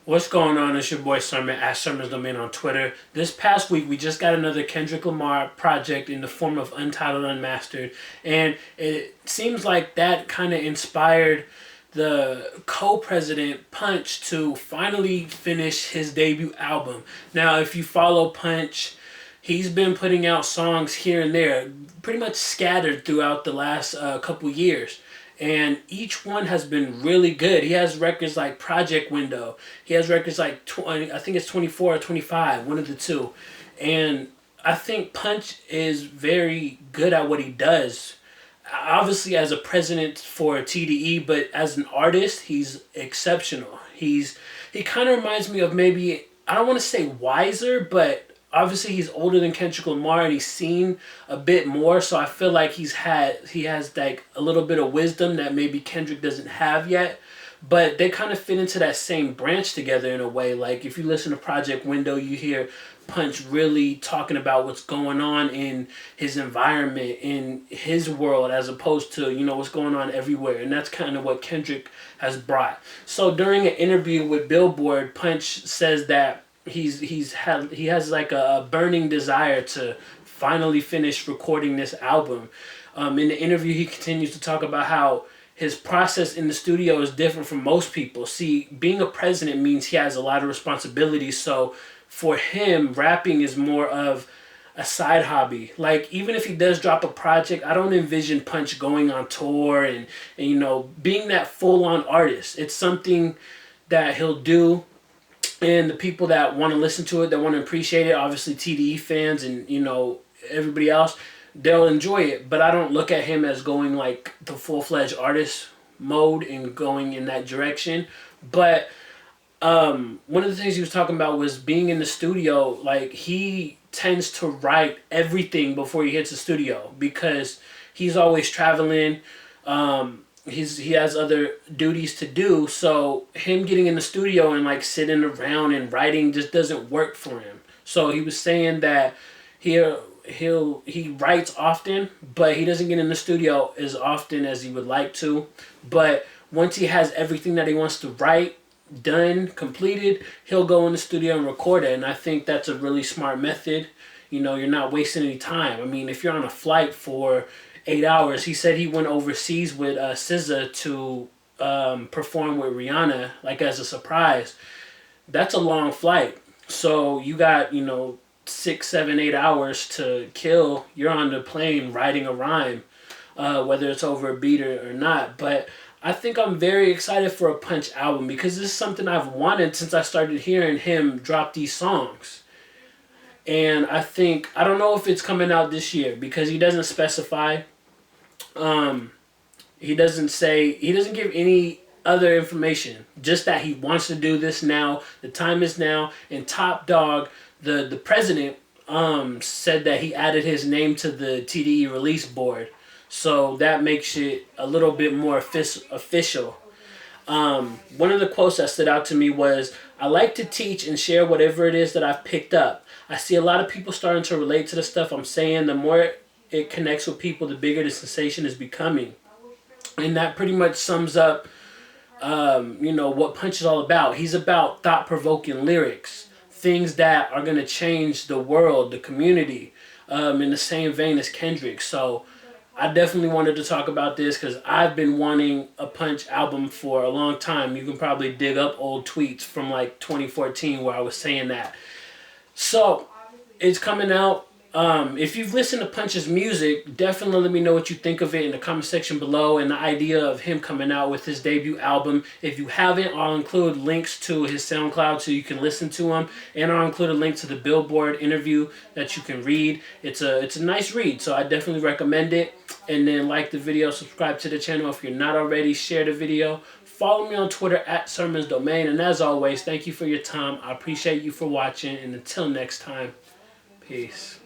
What's going on? It's your boy Sermon at Sermon's Domain on Twitter. This past week, we just got another Kendrick Lamar project in the form of Untitled Unmastered, and it seems like that kind of inspired the co-president Punch to finally finish his debut album. Now, if you follow Punch, he's been putting out songs here and there, pretty much scattered throughout the last couple years. And each one has been really good. He has records like Project Window. He has records like 20, I think it's 24 or 25, one of the two. And I think Punch is very good at what he does. Obviously as a president for TDE, but as an artist, he's exceptional. He kind of reminds me of, maybe, I don't want to say wiser, but obviously he's older than Kendrick Lamar and he's seen a bit more, so I feel like he has like a little bit of wisdom that maybe Kendrick doesn't have yet. But they kind of fit into that same branch together in a way. Like if you listen to Project Window, you hear Punch really talking about what's going on in his environment, in his world, as opposed to, you know, what's going on everywhere. And that's kind of what Kendrick has brought. So during an interview with Billboard, Punch says that he has like a burning desire to finally finish recording this album. In the interview, he continues to talk about how his process in the studio is different from most people. See, being a president means he has a lot of responsibilities. So for him, rapping is more of a side hobby. Like, even if he does drop a project, I don't envision Punch going on tour and you know, being that full-on artist. It's something that he'll do, and the people that want to listen to it, that want to appreciate it, obviously TDE fans and, you know, everybody else, they'll enjoy it. But I don't look at him as going like the full-fledged artist mode and going in that direction. But one of the things he was talking about was being in the studio. Like, he tends to write everything before he hits the studio because he's always traveling. He has other duties to do, so him getting in the studio and like sitting around and writing just doesn't work for him. So he was saying that he writes often, but he doesn't get in the studio as often as he would like to. But once he has everything that he wants to write done, completed, he'll go in the studio and record it. And I think that's a really smart method. You know, you're not wasting any time. I mean, if you're on a flight for 8 hours. He said he went overseas with SZA to perform with Rihanna, like as a surprise. That's a long flight. So you got, you know, 6, 7, 8 hours to kill. You're on the plane writing a rhyme, whether it's over a beat or not. But I think I'm very excited for a Punch album because this is something I've wanted since I started hearing him drop these songs. And I don't know if it's coming out this year because he doesn't specify. He doesn't give any other information, just that he wants to do this now. The time is now. And Top Dog, the president, said that he added his name to the TDE release board. So that makes it a little bit more official. One of the quotes that stood out to me was, "I like to teach and share whatever it is that I've picked up. I see a lot of people starting to relate to the stuff I'm saying. The more it connects with people, the bigger the sensation is becoming." And that pretty much sums up, you know, what Punch is all about. He's about thought-provoking lyrics, things that are going to change the world, the community, in the same vein as Kendrick. So I definitely wanted to talk about this because I've been wanting a Punch album for a long time. You can probably dig up old tweets from like 2014 where I was saying that. So it's coming out. If you've listened to Punch's music, definitely let me know what you think of it in the comment section below, and the idea of him coming out with his debut album. If you haven't, I'll include links to his SoundCloud so you can listen to him, and I'll include a link to the Billboard interview that you can read. It's a nice read, so I definitely recommend it. And then like the video, subscribe to the channel if you're not already, share the video. Follow me on Twitter at Sermon's Domain, and as always, thank you for your time. I appreciate you for watching, and until next time, peace.